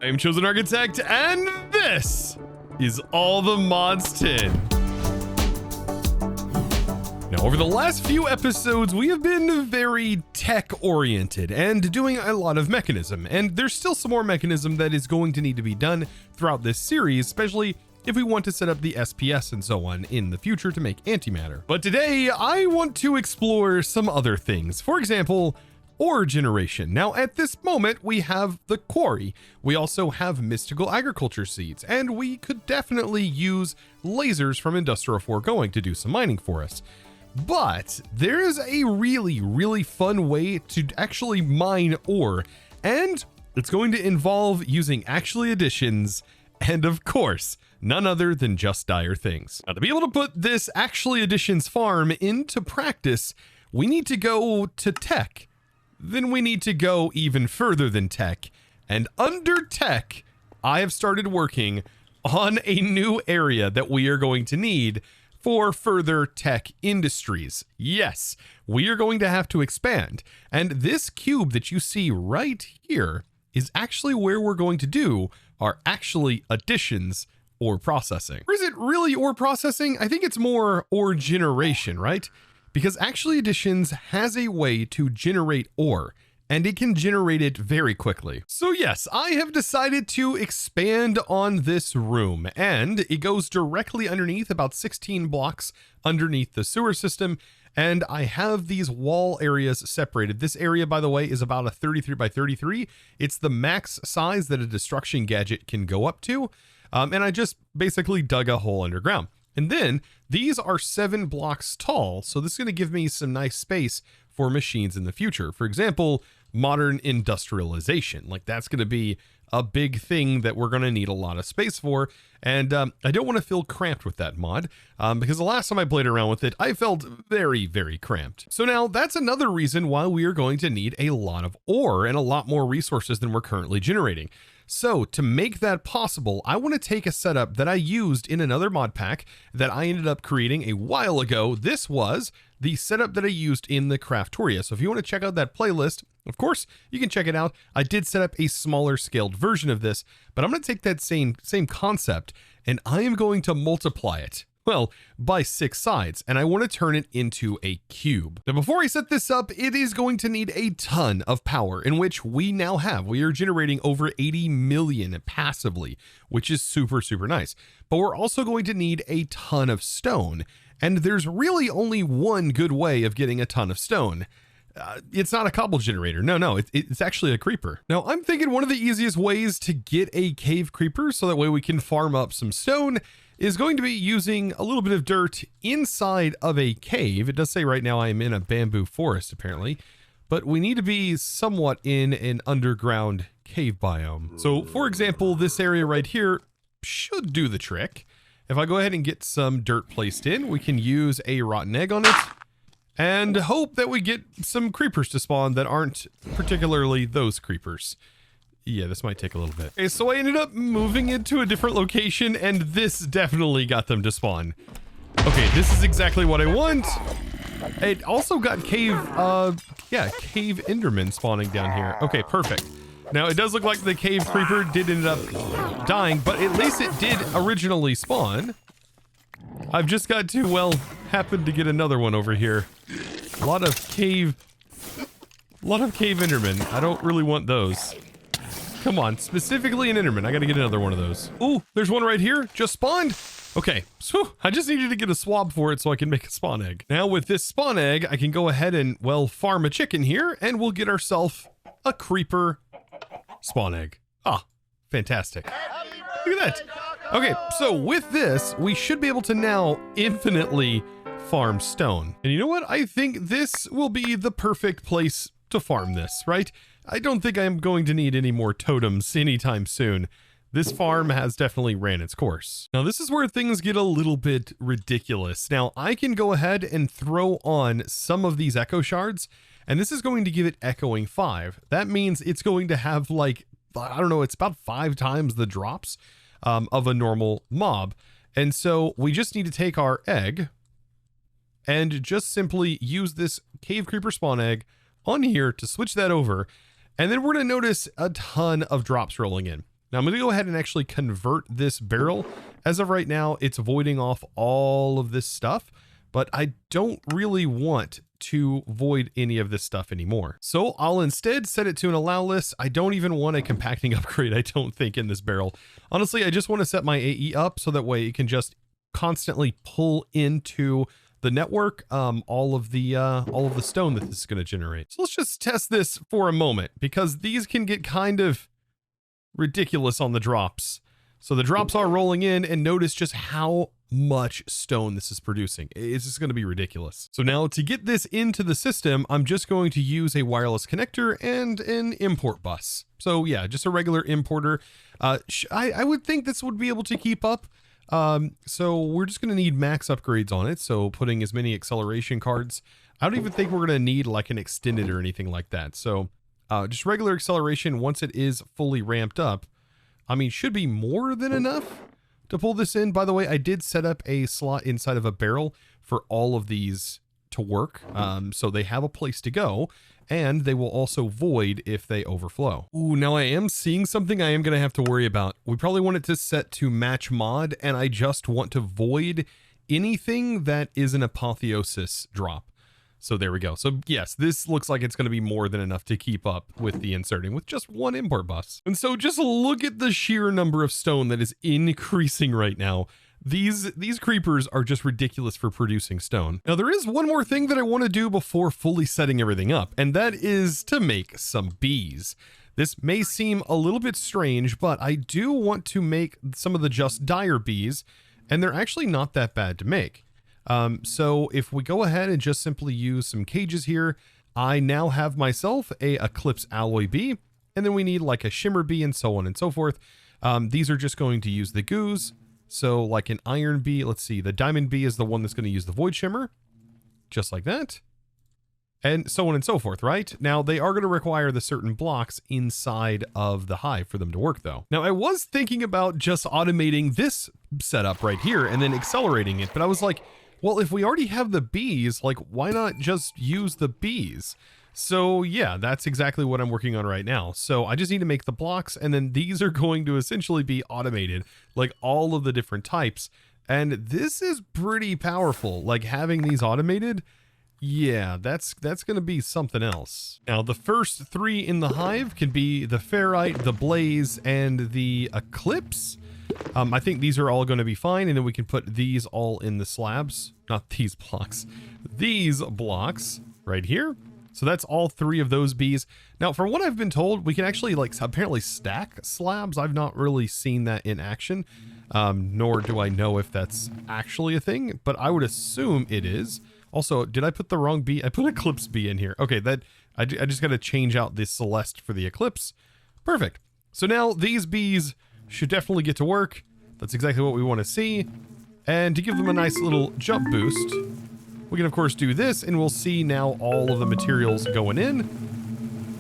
I'm ChosenArchitect, and this is All the Mods 10. Now, over the last few episodes, we have been very tech-oriented and doing a lot of mechanism, and there's still some more mechanism that is going to need to be done throughout this series, especially if we want to set up the SPS and so on in the future to make antimatter. But today, I want to explore some other things. For example, ore generation. Now, at this moment, we have the Quarry. We also have mystical agriculture seeds, and we could definitely use lasers from Industrial Foregoing to do some mining for us. But there is a really fun way to actually mine ore, and it's going to involve using actually additions, and of course, none other than Just Dire Things. Now, to be able to put this actually additions farm into practice, we need to go to tech. Then we need to go even further than tech. And under tech, I have started working on a new area that we are going to need for further tech industries. Yes, we are going to have to expand. And this cube that you see right here is actually where we're going to do our actually additions or processing. Or is it really ore processing? I think it's more ore generation, right? Because actually additions has a way to generate ore, and it can generate it very quickly. So yes, I have decided to expand on this room, and it goes directly underneath, about 16 blocks underneath the sewer system, and I have these wall areas separated. This area, by the way, is about a 33 by 33. It's the max size that a destruction gadget can go up to, and I just basically dug a hole underground. And then these are 7 blocks tall, so this is going to give me some nice space for machines in the future. For example, modern industrialization. Like, that's going to be a big thing that we're going to need a lot of space for. And I don't want to feel cramped with that mod, because the last time I played around with it, I felt very cramped. So now that's another reason why we are going to need a lot of ore and a lot more resources than we're currently generating. So to make that possible, I want to take a setup that I used in another mod pack that I ended up creating a while ago. This was the setup that I used in the Craftoria. So if you want to check out that playlist, of course, you can check it out. I did set up a smaller scaled version of this, but I'm going to take that same concept and I am going to multiply it. Well, by 6 sides, and I want to turn it into a cube. Now, before I set this up, it is going to need a ton of power, in which we now have. We are generating over 80 million passively, which is super nice. But we're also going to need a ton of stone, and there's really only one good way of getting a ton of stone. It's not a cobble generator. No, it's actually a creeper. Now, I'm thinking one of the easiest ways to get a cave creeper so that way we can farm up some stone is going to be using a little bit of dirt inside of a cave. It does say right now I am in a bamboo forest, apparently, but we need to be somewhat in an underground cave biome. So, for example, this area right here should do the trick. If I go ahead and get some dirt placed in, we can use a rotten egg on it and hope that we get some creepers to spawn that aren't particularly those creepers. Yeah, this might take a little bit. Okay, so I ended up moving into a different location, and this definitely got them to spawn. Okay, this is exactly what I want. It also got cave endermen spawning down here. Okay, perfect. Now, it does look like the cave creeper did end up dying, but at least it did originally spawn. I've just got to, well, happen to get another one over here. A lot of cave endermen. I don't really want those. Come on, specifically an enderman. I gotta get another one of those. Ooh, there's one right here, just spawned. Okay, so I just needed to get a swab for it so I can make a spawn egg. Now with this spawn egg, I can go ahead and, well, farm a chicken here and we'll get ourselves a creeper spawn egg. Ah, fantastic. Look at that. Okay, so with this, we should be able to now infinitely farm stone. And you know what? I think this will be the perfect place to farm this, right? I don't think I'm going to need any more totems anytime soon. This farm has definitely ran its course. Now, this is where things get a little bit ridiculous. Now, I can go ahead and throw on some of these echo shards, and this is going to give it echoing 5. That means it's going to have, like, I don't know, it's about 5 times the drops of a normal mob. And so we just need to take our egg and just simply use this cave creeper spawn egg on here to switch that over. And then we're going to notice a ton of drops rolling in. Now I'm going to go ahead and actually convert this barrel. As of right now, it's voiding off all of this stuff, but I don't really want to void any of this stuff anymore. So I'll instead set it to an allow list. I don't even want a compacting upgrade, I don't think, in this barrel. Honestly, I just want to set my AE up so that way it can just constantly pull into the network all of the stone that this is going to generate. So let's just test this for a moment, because these can get kind of ridiculous on the drops. So the drops are rolling in, and notice just how much stone this is producing. It's just going to be ridiculous. So now to get this into the system, I'm just going to use a wireless connector and an import bus. So yeah, just a regular importer. I would think this would be able to keep up. So we're just going to need max upgrades on it. So putting as many acceleration cards. I don't even think we're going to need like an extended or anything like that. So just regular acceleration once it is fully ramped up. I mean, should be more than enough to pull this in. By the way, I did set up a slot inside of a barrel for all of these to work. So they have a place to go, and they will also void if they overflow. Ooh, now I am seeing something I am going to have to worry about. We probably want it to set to match mod, and I just want to void anything that is an apotheosis drop. So there we go. So yes, this looks like it's going to be more than enough to keep up with the inserting with just one import bus. And so just look at the sheer number of stone that is increasing right now. These creepers are just ridiculous for producing stone. Now there is one more thing that I want to do before fully setting everything up, and that is to make some bees. This may seem a little bit strange, but I do want to make some of the just dire bees, and they're actually not that bad to make. So if we go ahead and just simply use some cages here, I now have myself a Eclipse alloy bee, and then we need like a shimmer bee and so on and so forth. These are just going to use the goos. So like an iron bee, let's see, the diamond bee is the one that's going to use the void shimmer, just like that. And so on and so forth, right? Now they are going to require the certain blocks inside of the hive for them to work though. Now I was thinking about just automating this setup right here and then accelerating it, but I was like, well, if we already have the bees, like why not just use the bees? So yeah, that's exactly what I'm working on right now. So I just need to make the blocks, and then these are going to essentially be automated, like all of the different types. And this is pretty powerful, like having these automated. Yeah, that's going to be something else. Now the first three in the hive can be the ferrite, the blaze, and the eclipse. I think these are all going to be fine, and then we can put these all in the slabs, not these blocks, these blocks right here. So that's all three of those bees. Now, from what I've been told, we can actually like apparently stack slabs. I've not really seen that in action, nor do I know if that's actually a thing, but I would assume it is. Also, did I put the wrong bee? I put Eclipse bee in here. Okay, that I just got to change out this Celeste for the Eclipse. Perfect. So now these bees should definitely get to work. That's exactly what we want to see. And to give them a nice little jump boost, we can of course do this, and we'll see now all of the materials going in.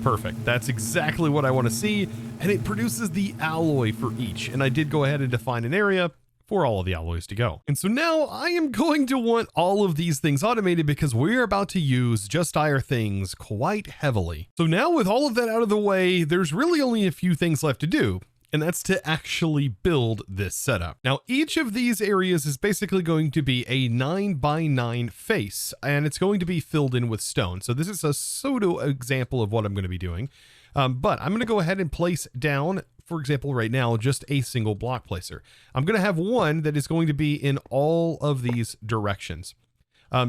Perfect. That's exactly what I want to see. And it produces the alloy for each. And I did go ahead and define an area for all of the alloys to go. And so now I am going to want all of these things automated because we're about to use just dire things quite heavily. So now with all of that out of the way, there's really only a few things left to do, and that's to actually build this setup. Now, each of these areas is basically going to be a 9x9 face, and it's going to be filled in with stone. So this is a pseudo example of what I'm going to be doing. But I'm going to go ahead and place down, for example, right now, just a single block placer. I'm going to have one that is going to be in all of these directions.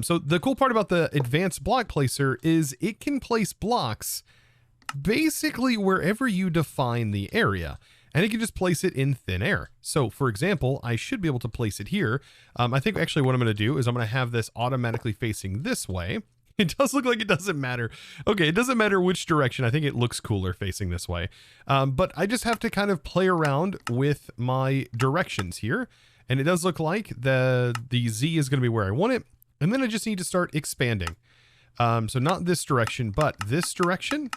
So the cool part about the advanced block placer is it can place blocks basically wherever you define the area. And it can just place it in thin air. So for example, I should be able to place it here. I think actually what I'm going to do is I'm going to have this automatically facing this way. It does look like it doesn't matter. Okay, it doesn't matter which direction. I think it looks cooler facing this way. But I just have to kind of play around with my directions here. And it does look like the Z is going to be where I want it. And then I just need to start expanding. So not this direction, but this direction.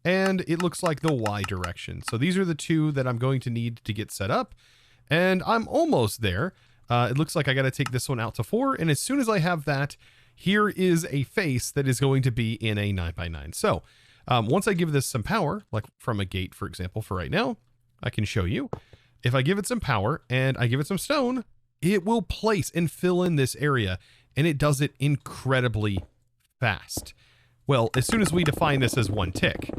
And it looks like the Y direction. So these are the two that I'm going to need to get set up. And I'm almost there. It looks like I got to take this one out to 4. And as soon as I have that, here is a face that is going to be in a 9x9. So once I give this some power, like from a gate, for example, for right now, I can show you. If I give it some power and I give it some stone, it will place and fill in this area, and it does it incredibly fast. Well, as soon as we define this as one tick.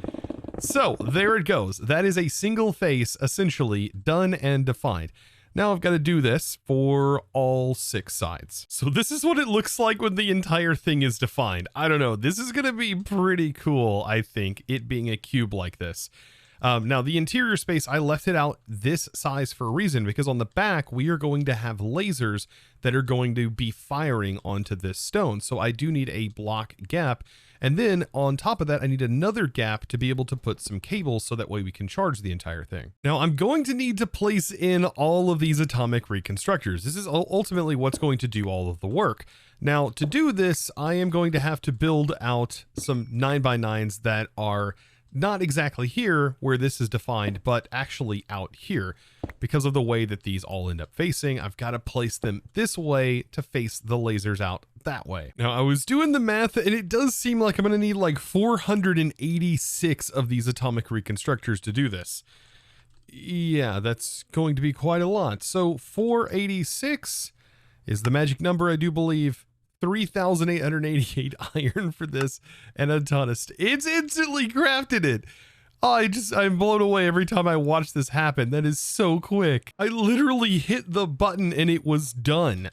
So there it goes. That is a single face essentially done and defined. Now I've got to do this for all 6 sides. So this is what it looks like when the entire thing is defined. I don't know. This is going to be pretty cool, I think, it being a cube like this. Now the interior space, I left it out this size for a reason, because on the back, we are going to have lasers that are going to be firing onto this stone. So I do need a block gap. And then on top of that, I need another gap to be able to put some cables so that way we can charge the entire thing. Now I'm going to need to place in all of these atomic reconstructors. This is ultimately what's going to do all of the work. Now to do this, I am going to have to build out some 9x9s that are not exactly here where this is defined, but actually out here. Because of the way that these all end up facing, I've got to place them this way to face the lasers out that way. Now I was doing the math, and it does seem like I'm going to need like 486 of these atomic reconstructors to do this. Yeah, that's going to be quite a lot. So 486 is the magic number, I do believe. 3,888 iron for this, and a ton of it's instantly crafted it. Oh, I'm blown away every time I watch this happen. That is so quick. I literally hit the button and it was done.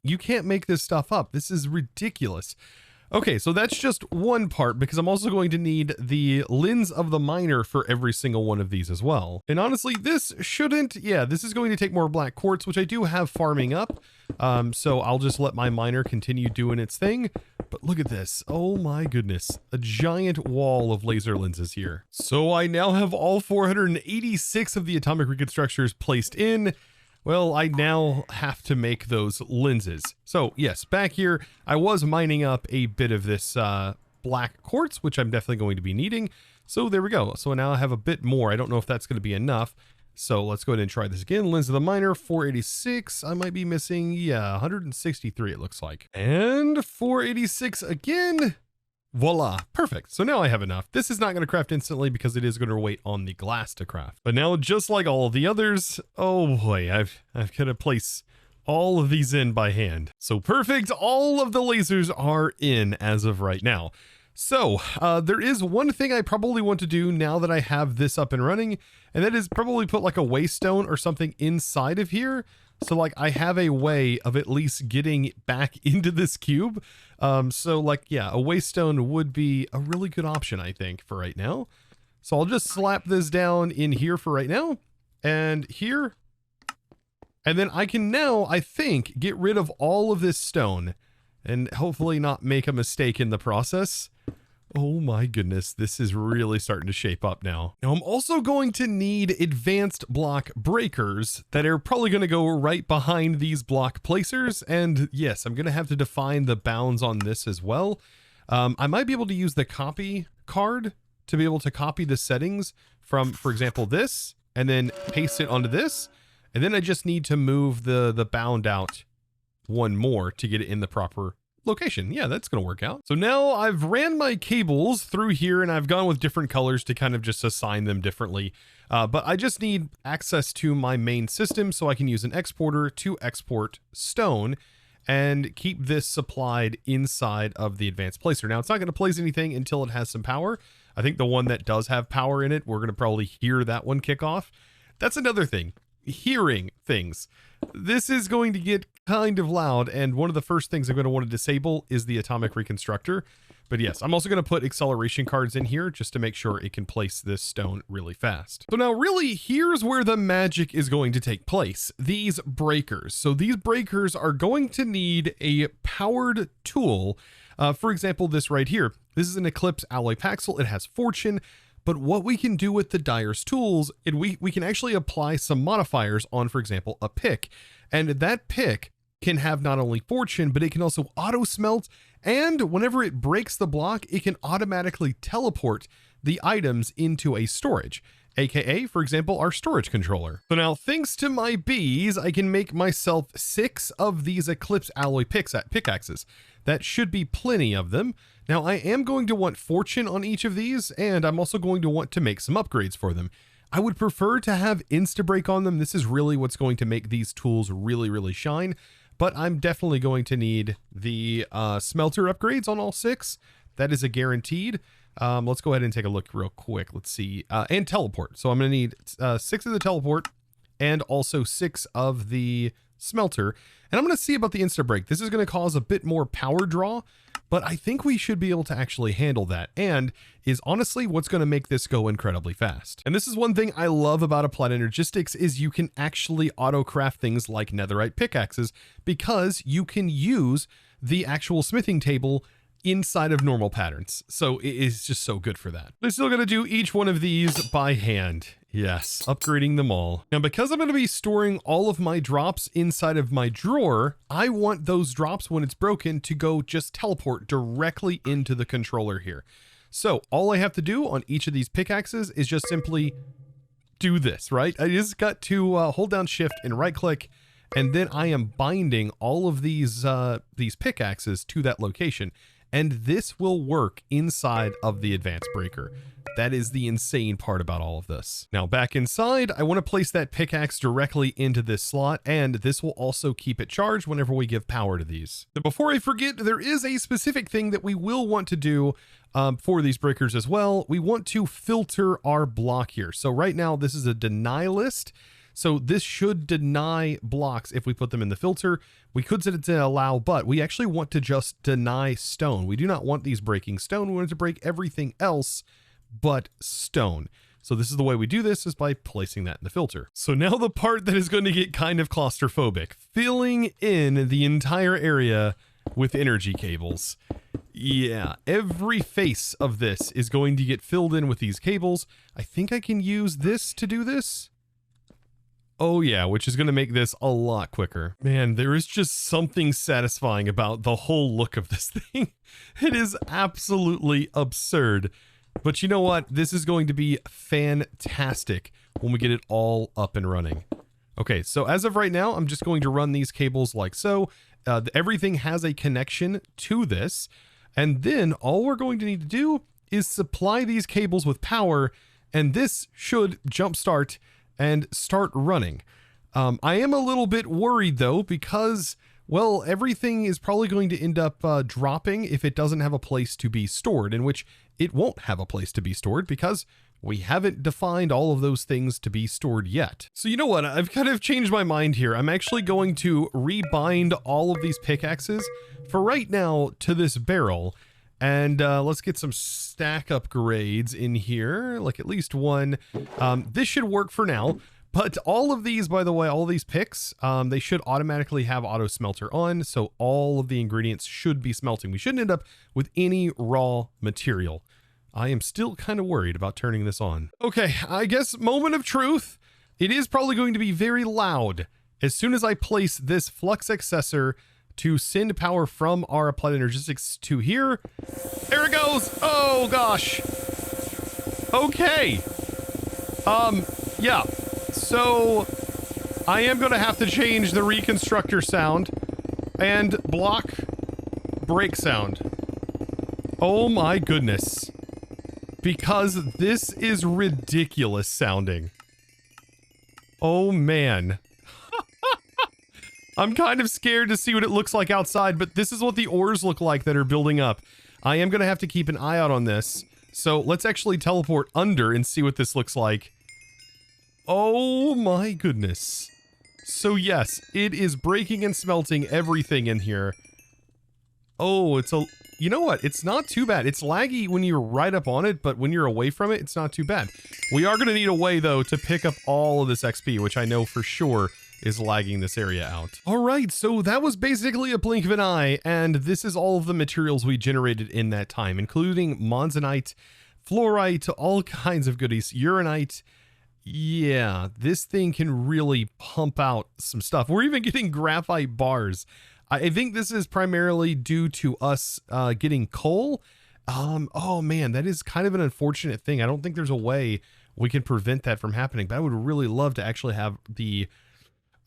You can't make this stuff up. This is ridiculous. Okay, so that's just one part, because I'm also going to need the lens of the miner for every single one of these as well. And honestly, this shouldn't, yeah, this is going to take more black quartz, which I do have farming up. So I'll just let my miner continue doing its thing. But look at this. Oh my goodness. A giant wall of laser lenses here. So I now have all 486 of the atomic reconstructors placed in. Well, I now have to make those lenses. So yes, back here, I was mining up a bit of this black quartz, which I'm definitely going to be needing. So there we go. So now I have a bit more. I don't know if that's going to be enough. So let's go ahead and try this again. Lens of the miner, 486. I might be missing, yeah, 163 it looks like. And 486 again. Voila, perfect. So now I have enough. This is not going to craft instantly because it is going to wait on the glass to craft. But now, just like all of the others, oh boy, I've got to place all of these in by hand. So perfect, all of the lasers are in as of right now. So there is one thing I probably want to do now that I have this up and running, and that is probably put like a waystone or something inside of here. So like I have a way of at least getting back into this cube. So like, yeah, a waystone would be a really good option, I think, for right now. So I'll just slap this down in here for right now, and here. And then I can now, I think, get rid of all of this stone and hopefully not make a mistake in the process. Oh my goodness, this is really starting to shape up now. Now I'm also going to need advanced block breakers that are probably going to go right behind these block placers. And yes, I'm going to have to define the bounds on this as well. I might be able to use the copy card to be able to copy the settings from, for example, this, and then paste it onto this. And then I just need to move the bound out one more to get it in the proper location. Yeah, that's going to work out. So now I've ran my cables through here, and I've gone with different colors to kind of just assign them differently. But I just need access to my main system so I can use an exporter to export stone and keep this supplied inside of the advanced placer. Now it's not going to place anything until it has some power. I think the one that does have power in it, we're going to probably hear that one kick off. That's another thing. Hearing things. This is going to get kind of loud, and one of the first things I'm going to want to disable is the atomic reconstructor. But yes, I'm also going to put acceleration cards in here just to make sure it can place this stone really fast. So now really, here's where the magic is going to take place. These breakers. So these breakers are going to need a powered tool. For example, this right here. This is an Eclipse alloy paxel. It has fortune. But what we can do with the Dyer's tools, we can actually apply some modifiers on, for example, a pick. And that pick can have not only fortune, but it can also auto smelt. And whenever it breaks the block, it can automatically teleport the items into a storage, aka, for example, our storage controller. So now, thanks to my bees, I can make myself 6 of these Eclipse alloy pickaxes. That should be plenty of them. Now, I am going to want fortune on each of these, and I'm also going to want to make some upgrades for them. I would prefer to have Instabreak on them. This is really what's going to make these tools really, really shine. But I'm definitely going to need the smelter upgrades on all 6. That is a guaranteed. Let's go ahead and take a look real quick. Let's see. And teleport. So I'm going to need 6 of the teleport and also 6 of the smelter. And I'm going to see about the Instabreak. This is going to cause a bit more power draw, but I think we should be able to actually handle that, and is honestly what's going to make this go incredibly fast. And this is one thing I love about Applied Energistics is you can actually auto craft things like netherite pickaxes because you can use the actual smithing table inside of normal patterns. So it is just so good for that. I'm still going to do each one of these by hand. Yes, upgrading them all. Now, because I'm going to be storing all of my drops inside of my drawer, I want those drops when it's broken to go just teleport directly into the controller here. So all I have to do on each of these pickaxes is just simply do this, right? I just got to hold down shift and right click, and then I am binding all of these pickaxes to that location. And this will work inside of the advanced breaker. That is the insane part about all of this. Now back inside, I want to place that pickaxe directly into this slot, and this will also keep it charged whenever we give power to these. Now, before I forget, there is a specific thing that we will want to do for these breakers as well. We want to filter our block here. So right now, this is a deny list. So this should deny blocks if we put them in the filter. We could set it to allow, but we actually want to just deny stone. We do not want these breaking stone. We want it to break everything else but stone. So this is the way we do this, is by placing that in the filter. So now the part that is going to get kind of claustrophobic, filling in the entire area with energy cables. Yeah, every face of this is going to get filled in with these cables. I think I can use this to do this. Oh yeah, which is going to make this a lot quicker. Man, there is just something satisfying about the whole look of this thing. It is absolutely absurd. But you know what? This is going to be fantastic when we get it all up and running. Okay, so as of right now, I'm just going to run these cables like so. Everything has a connection to this. And then all we're going to need to do is supply these cables with power, and this should jumpstart and start running. I am a little bit worried though, because, well, everything is probably going to end up dropping if it doesn't have a place to be stored, in which it won't have a place to be stored because we haven't defined all of those things to be stored yet. So you know what? I've kind of changed my mind here. I'm actually going to rebind all of these pickaxes for right now to this barrel. And let's get some stack upgrades in here, like at least one. This should work for now, but all of these, by the way, all these picks, they should automatically have auto smelter on. So all of the ingredients should be smelting. We shouldn't end up with any raw material. I am still kind of worried about turning this on. Okay, I guess moment of truth. It is probably going to be very loud as soon as I place this flux accessor to send power from our Applied Energistics to here. There it goes. Oh gosh. Okay. Yeah. So I am going to have to change the reconstructor sound and block break sound. Oh my goodness. Because this is ridiculous sounding. Oh man. I'm kind of scared to see what it looks like outside, but this is what the ores look like that are building up. I am going to have to keep an eye out on this. So let's actually teleport under and see what this looks like. Oh my goodness. So yes, it is breaking and smelting everything in here. Oh, you know what? It's not too bad. It's laggy when you're right up on it, but when you're away from it, it's not too bad. We are going to need a way, though, to pick up all of this XP, which I know for sure is lagging this area out. All right, so that was basically a blink of an eye, and this is all of the materials we generated in that time, including monzonite, fluorite, all kinds of goodies, uranite. Yeah, this thing can really pump out some stuff. We're even getting graphite bars. I think this is primarily due to us getting coal. Oh man, that is kind of an unfortunate thing. I don't think there's a way we can prevent that from happening, but I would really love to actually have the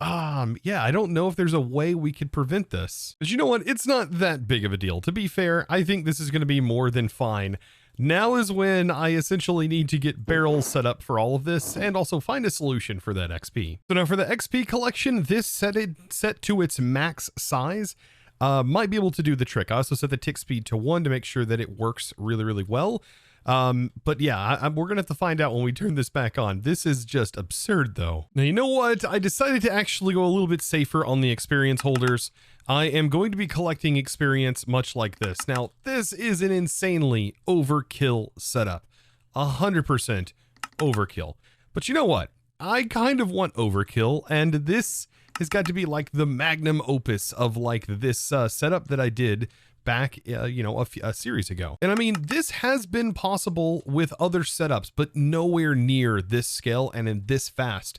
yeah, I don't know if there's a way we could prevent this. But you know what? It's not that big of a deal. To be fair, I think this is going to be more than fine. Now is when I essentially need to get barrels set up for all of this and also find a solution for that XP. So now for the XP collection, this set to its max size might be able to do the trick. I also set the tick speed to 1 to make sure that it works really, really well. But yeah, we're gonna have to find out when we turn this back on. This is just absurd though. Now, you know what? I decided to actually go a little bit safer on the experience holders. I am going to be collecting experience much like this. Now, this is an insanely overkill setup. 100% overkill. But you know what? I kind of want overkill, and this has got to be like the magnum opus of like this setup that I did back, you know, a series ago. And I mean, this has been possible with other setups, but nowhere near this scale and in this fast,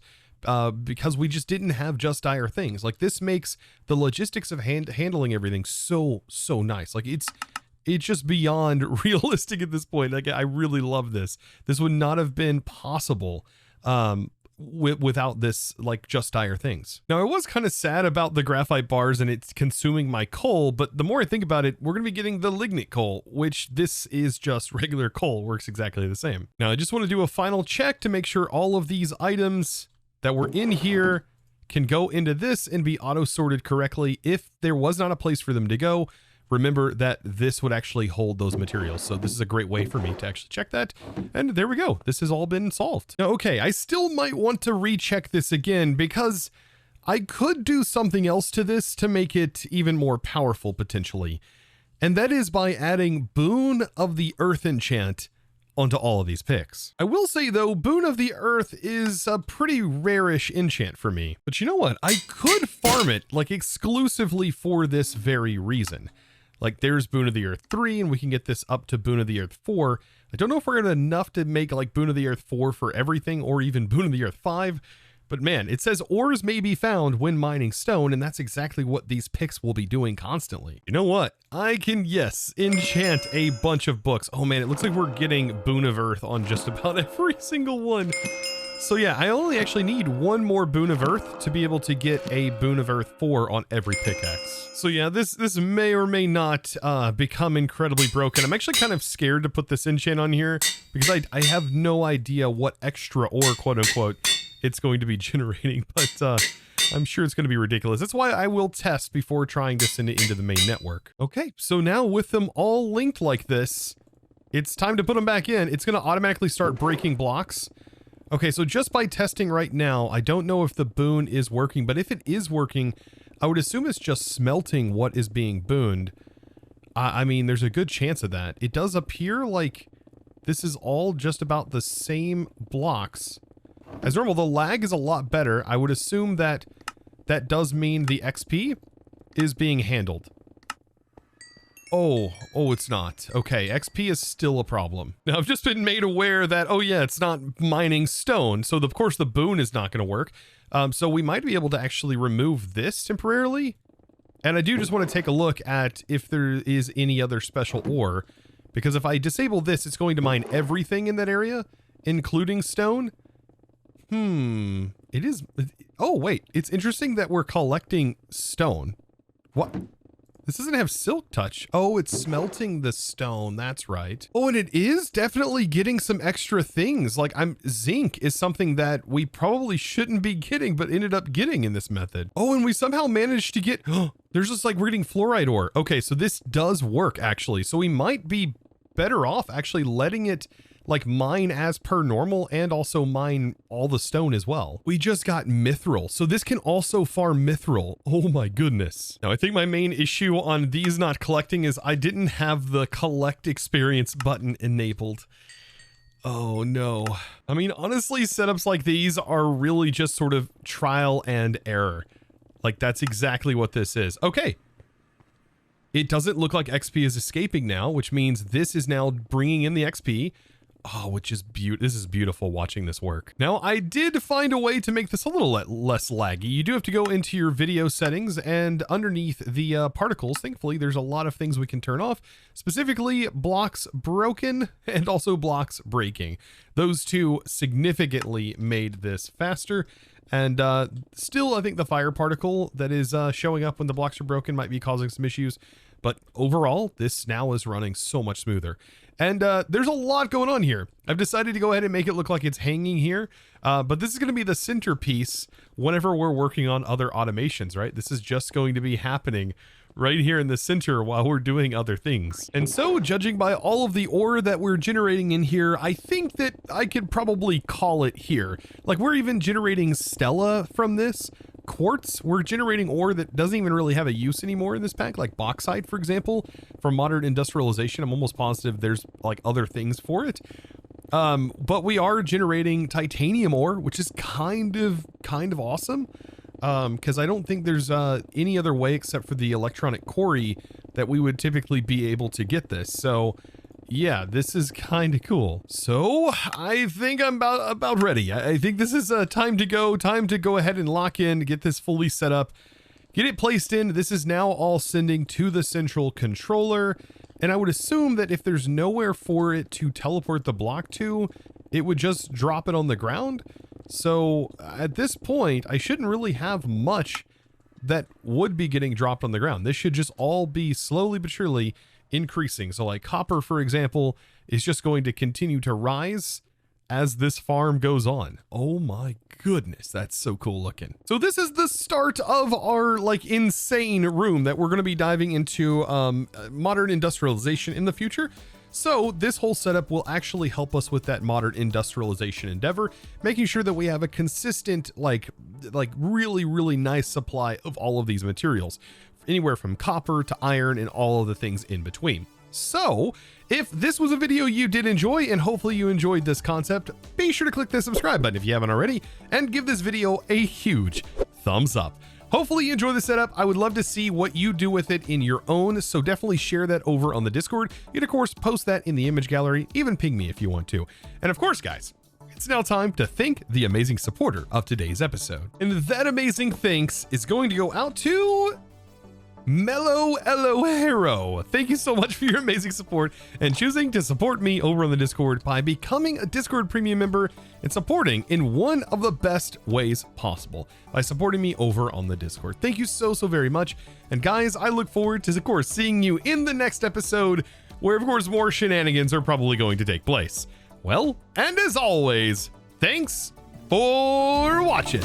because we just didn't have just dire things. Like, this makes the logistics of handling everything so nice. Like, it's just beyond realistic at this point. Like, I really love this. This would not have been possible without this, like, just dire things. Now, I was kind of sad about the graphite bars and it's consuming my coal, but the more I think about it, we're going to be getting the lignite coal, which this is just regular coal, works exactly the same. Now, I just want to do a final check to make sure all of these items that were in here can go into this and be auto-sorted correctly. If there was not a place for them to go, remember that this would actually hold those materials. So this is a great way for me to actually check that. And there we go. This has all been solved. Now, okay, I still might want to recheck this again because I could do something else to this to make it even more powerful potentially. And that is by adding Boon of the Earth enchant onto all of these picks. I will say though, Boon of the Earth is a pretty rare-ish enchant for me. But you know what? I could farm it like exclusively for this very reason. Like, there's Boon of the Earth 3, and we can get this up to Boon of the Earth 4. I don't know if we're going to enough to make like Boon of the Earth 4 for everything, or even Boon of the Earth 5. But man, it says ores may be found when mining stone, and that's exactly what these picks will be doing constantly. You know what? I can, yes, enchant a bunch of books. Oh man, it looks like we're getting Boon of Earth on just about every single one. So yeah, I only actually need one more Boon of Earth to be able to get a Boon of Earth 4 on every pickaxe. So yeah, this may or may not become incredibly broken. I'm actually kind of scared to put this enchant on here because I have no idea what extra ore, quote unquote, it's going to be generating, but I'm sure it's going to be ridiculous. That's why I will test before trying to send it into the main network. Okay, so now with them all linked like this, it's time to put them back in. It's going to automatically start breaking blocks. Okay, so just by testing right now, I don't know if the boon is working, but if it is working, I would assume it's just smelting what is being booned. I mean, there's a good chance of that. It does appear like this is all just about the same blocks. As normal, the lag is a lot better. I would assume that that does mean the XP is being handled. Oh, it's not. Okay, XP is still a problem. Now, I've just been made aware that, oh yeah, it's not mining stone, so of course the boon is not going to work. So we might be able to actually remove this temporarily. And I do just want to take a look at if there is any other special ore, because if I disable this, it's going to mine everything in that area, including stone. It is... Oh, wait, it's interesting that we're collecting stone. What? This doesn't have silk touch. Oh, it's smelting the stone. That's right. Oh, and it is definitely getting some extra things. Like, zinc is something that we probably shouldn't be getting, but ended up getting in this method. Oh, and we somehow managed to get, there's just like we're getting fluoride ore. Okay, so this does work actually. So we might be better off actually letting it like mine as per normal and also mine all the stone as well. We just got mithril, so this can also farm mithril. Oh my goodness. Now I think my main issue on these not collecting is I didn't have the collect experience button enabled. Oh no. I mean, honestly, setups like these are really just sort of trial and error. Like, that's exactly what this is. Okay. It doesn't look like XP is escaping now, which means this is now bringing in the XP. Oh, which is this is beautiful watching this work. Now, I did find a way to make this a little less laggy. You do have to go into your video settings, and underneath the particles, thankfully, there's a lot of things we can turn off, specifically blocks broken and also blocks breaking. Those two significantly made this faster. And still, I think the fire particle that is showing up when the blocks are broken might be causing some issues. But overall, this now is running so much smoother. And there's a lot going on here. I've decided to go ahead and make it look like it's hanging here. But this is going to be the centerpiece whenever we're working on other automations, right? This is just going to be happening right here in the center while we're doing other things. And so, judging by all of the ore that we're generating in here, I think that I could probably call it here. Like, we're even generating Stella from this. Quartz, we're generating ore that doesn't even really have a use anymore in this pack, like bauxite, for example, from modern industrialization. I'm almost positive there's like other things for it. But we are generating titanium ore, which is kind of awesome. Because I don't think there's any other way except for the electronic quarry that we would typically be able to get this. So yeah, this is kind of cool. So I think I'm about ready. I think this is time to go ahead and lock in, get this fully set up, get it placed in. This is now all sending to the central controller. And I would assume that if there's nowhere for it to teleport the block to, it would just drop it on the ground. So at this point, I shouldn't really have much that would be getting dropped on the ground. This should just all be slowly but surely increasing. So like copper, for example, is just going to continue to rise as this farm goes on. Oh my goodness, that's so cool looking. So this is the start of our like insane room that we're going to be diving into modern industrialization in the future. So this whole setup will actually help us with that modern industrialization endeavor, making sure that we have a consistent, like really nice supply of all of these materials, anywhere from copper to iron and all of the things in between. So if this was a video you did enjoy, and hopefully you enjoyed this concept, be sure to click the subscribe button if you haven't already, and give this video a huge thumbs up. Hopefully you enjoy the setup. I would love to see what you do with it in your own, so definitely share that over on the Discord. You can, of course, post that in the image gallery, even ping me if you want to. And of course, guys, it's now time to thank the amazing supporter of today's episode. And that amazing thanks is going to go out to Mello Elohero. Thank you so much for your amazing support and choosing to support me over on the Discord by becoming a Discord premium member and supporting in one of the best ways possible by supporting me over on the Discord. Thank you so very much. And guys, I look forward to, of course, seeing you in the next episode where, of course, more shenanigans are probably going to take place. Well, and as always, thanks for watching.